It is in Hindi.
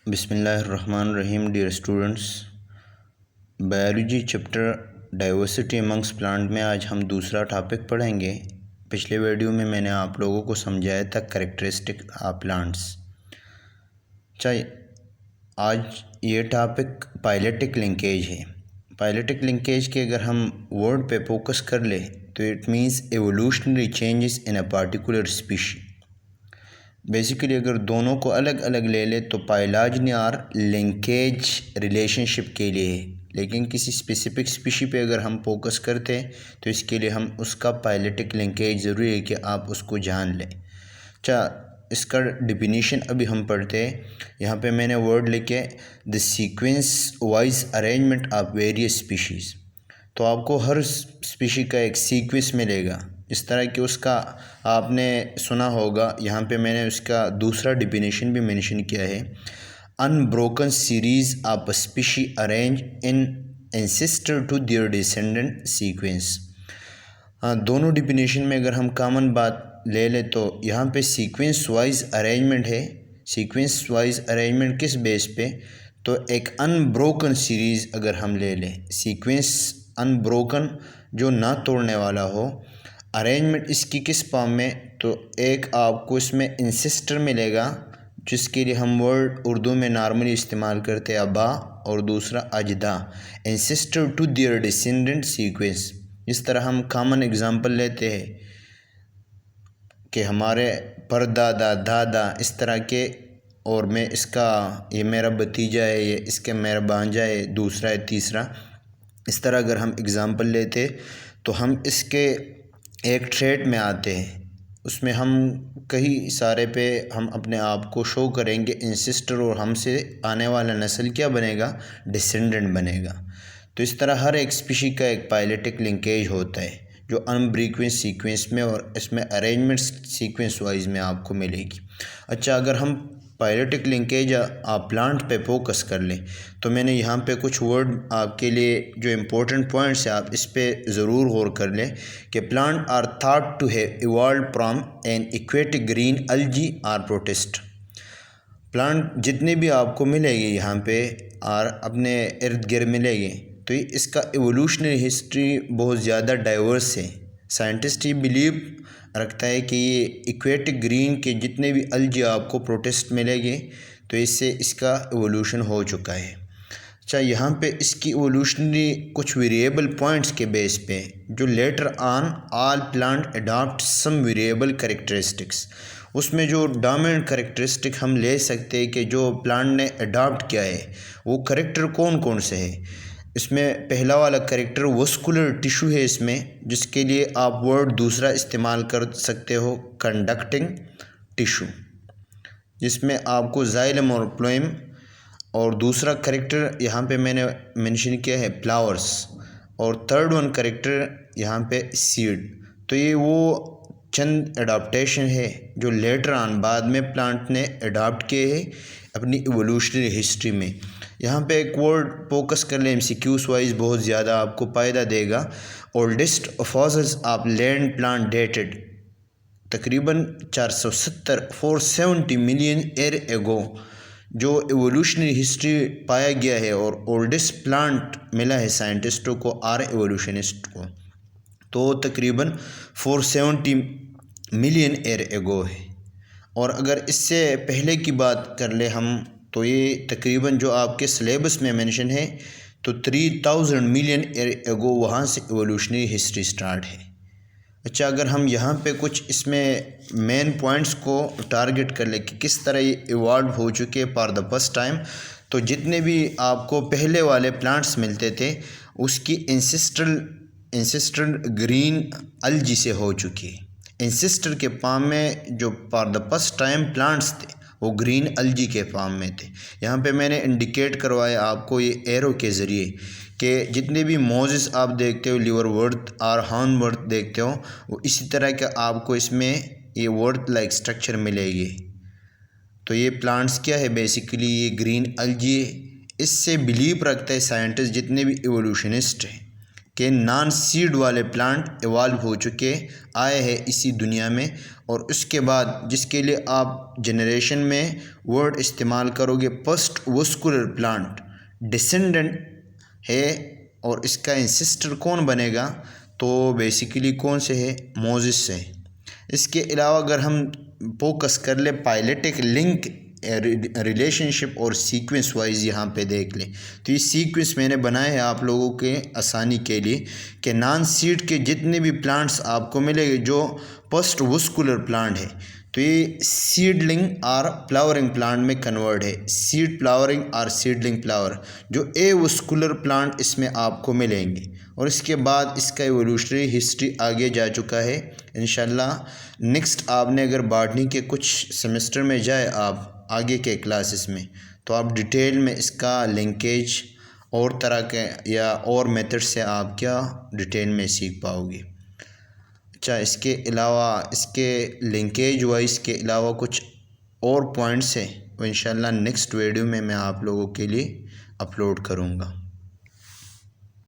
बिस्मिल्लाहिर्रहमानिर्रहीम। Dear students, biology chapter diversity amongst plant में आज हम दूसरा टॉपिक पढ़ेंगे। पिछले वीडियो में मैंने आप लोगों को समझाया था कैरेक्टरिस्टिक ऑफ प्लांट्स। चाहिए आज ये टॉपिक पाइलेटिक लिंकेज है। पाइलेटिक लिंकेज के अगर हम वर्ड पे फोकस कर ले तो it means evolutionary changes in a particular species. Basically अगर दोनों को अलग अलग ले ले तो पाइलॉजी और लिंकेज रिलेशनशिप के लिए है, लेकिन किसी स्पेसिफिक स्पीशी पे अगर हम फोकस करते हैं तो इसके लिए हम उसका पाइलेटिक लिंकेज ज़रूरी है कि आप उसको जान लें। अच्छा, इसका डिफिनीशन अभी हम पढ़ते हैं। यहाँ पे मैंने वर्ड लिखे the sequence wise arrangement of various species. तो आपको हर स्पीशी का एक सीक्वेंस मिलेगा। इस तरह कि उसका आपने सुना होगा, यहाँ पे मैंने उसका दूसरा डिफिनीशन भी मेंशन किया है, unbroken series of species arrange in ancestor to their descendant sequence. दोनों डिफिनीशन में अगर हम कॉमन बात ले लें तो यहाँ पे सीक्वेंस वाइज अरेंजमेंट है। सीक्वेंस वाइज अरेंजमेंट किस बेस पे? तो एक अनब्रोकन सीरीज़ अगर हम ले लें, सीक्वेंस अनब्रोकन जो ना तोड़ने वाला हो, अरेंजमेंट इसकी किस फॉर्म में? तो एक आपको इसमें इंसेस्टर मिलेगा जिसके लिए हम वर्ड उर्दू में नॉर्मली इस्तेमाल करते हैं अबा, और दूसरा अजदा, ancestor to their descendant sequence. इस तरह हम कॉमन एग्जांपल लेते हैं कि हमारे परदादा दादा इस तरह के, और मैं इसका ये मेरा भतीजा है, ये इसके मेरा भांजा है, दूसरा है, तीसरा। इस तरह अगर हम एग्ज़ाम्पल लेते तो हम इसके एक ट्रेट में आते हैं, उसमें हम कई सारे पे हम अपने आप को शो करेंगे इंसेस्टर, और हमसे आने वाला नस्ल क्या बनेगा? डिसेंडेंट बनेगा। तो इस तरह हर एक स्पीशी का एक पाइलेटिक लिंकेज होता है जो अनब्रीक्वेंट सीक्वेंस में और इसमें अरेंजमेंट सीक्वेंस वाइज में आपको मिलेगी। अच्छा, अगर हम पाइलेटिक लिंकेज आप प्लांट पे फोकस कर लें तो मैंने यहाँ पे कुछ वर्ड आपके लिए जो इम्पोर्टेंट पॉइंट्स हैं आप इस पे ज़रूर गौर कर लें कि plant are thought to have evolve from an aquatic green algae or protist. Plant जितने भी आपको मिलेंगे यहाँ पे और अपने इर्द गिर्द मिलेंगे तो इसका एवोल्यूशनरी हिस्ट्री बहुत ज़्यादा डाइवर्स है। साइंटिस्ट ये बिलीव रखता है कि ये इक्वेटिक ग्रीन के जितने भी अल्गी आपको प्रोटिस्ट मिलेंगे तो इससे इसका एवोल्यूशन हो चुका है। अच्छा, यहाँ पे इसकी एवोल्यूशनरी कुछ वेरिएबल पॉइंट्स के बेस पे जो later on all plant adopt some variable characteristics, उसमें जो डोमिनेंट कैरेक्टरिस्टिक हम ले सकते हैं कि जो प्लांट ने अडॉप्ट किया है वो कैरेक्टर कौन कौन से है। इसमें पहला वाला कैरेक्टर वस्कुलर टिश्यू है इसमें, जिसके लिए आप वर्ड दूसरा इस्तेमाल कर सकते हो कंडक्टिंग टिश्यू, जिसमें आपको जाइलम और फ्लोएम, और दूसरा कैरेक्टर यहाँ पे मैंने मेंशन किया है फ्लावर्स, और थर्ड वन कैरेक्टर यहाँ पे सीड। तो ये वो चंद अडाप्टेशन है जो लेटर ऑन बाद में प्लांट ने अडॉप्ट किए हैं अपनी एवोल्यूशनरी हिस्ट्री में। यहाँ पे एक वर्ड फोकस कर लें, एमसीक्यूज वाइज बहुत ज़्यादा आपको फ़ायदा देगा। Oldest fossils of land plant dated तकरीबन 470 मिलियन ईयर एगो जो एवोल्यूशनरी हिस्ट्री पाया गया है, और ओल्डेस्ट प्लांट मिला है साइंटिस्टों को और एवोल्यूशनिस्ट को, तो तकरीबन 470 मिलियन ईयर एगो है। और अगर इससे पहले की बात कर ले हम तो ये तकरीबन जो आपके सिलेबस में मेंशन है तो 3000 मिलियन ईयर एगो वहाँ से एवोल्यूशनरी हिस्ट्री स्टार्ट है। अच्छा, अगर हम यहाँ पे कुछ इसमें मेन पॉइंट्स को टारगेट कर ले कि किस तरह ये इवॉल्व हो चुके फॉर द फर्स्ट टाइम, तो जितने भी आपको पहले वाले प्लांट्स मिलते थे उसकी इंसेस्ट्रल ग्रीन अल्गी से हो चुकी है। इंसेस्टर के फॉर्म में जो for the first time plants थे वो ग्रीन अल्गी के फॉर्म में थे। यहाँ पे मैंने इंडिकेट करवाया आपको ये एरो के ज़रिए कि जितने भी मोजेस आप देखते हो, लीवर वर्थ और हॉर्न वर्थ देखते हो, वो इसी तरह के आपको इसमें ये वर्थ लाइक स्ट्रक्चर मिलेगी। तो ये प्लांट्स क्या है? बेसिकली ये ग्रीन अल्गी है। इससे बिलीव रखता है साइंटिस्ट जितने भी एवोल्यूशनिस्ट हैं कि नॉन सीड वाले प्लांट इवॉल्व हो चुके आए हैं इसी दुनिया में, और उसके बाद जिसके लिए आप जनरेशन में वर्ड इस्तेमाल करोगे पोस्ट वस्कुलर प्लांट डिसेंडेंट है, और इसका इंसिस्टर कौन बनेगा तो बेसिकली कौन से है, मोजिस से। इसके अलावा अगर हम फोकस कर ले पाइलेटिक लिंक रिलेशनशिप और सीक्वेंस वाइज यहाँ पे देख लें, तो ये सीक्वेंस मैंने बनाए हैं आप लोगों के आसानी के लिए कि नॉन सीड के जितने भी प्लांट्स आपको मिलेंगे जो पोस्ट वस्कुलर प्लांट है, तो ये सीडलिंग और फ्लावरिंग प्लांट में कन्वर्ट है। सीड फ्लावरिंग और सीडलिंग फ्लावर जो ए वस्कुलर प्लांट इसमें आपको मिलेंगे, और इसके बाद इसका एवोल्यूशनरी हिस्ट्री आगे जा चुका है। इंशाल्लाह नेक्स्ट आपने अगर बॉटनी के कुछ सेमेस्टर में जाए आप आगे के क्लासेस में, तो आप डिटेल में इसका लिंकेज और तरह के या और मेथड से आप क्या डिटेल में सीख पाओगे। अच्छा, इसके अलावा इसके लिंकेज वाइज के अलावा कुछ और पॉइंट्स हैं वो इंशाल्लाह नेक्स्ट वीडियो में मैं आप लोगों के लिए अपलोड करूँगा।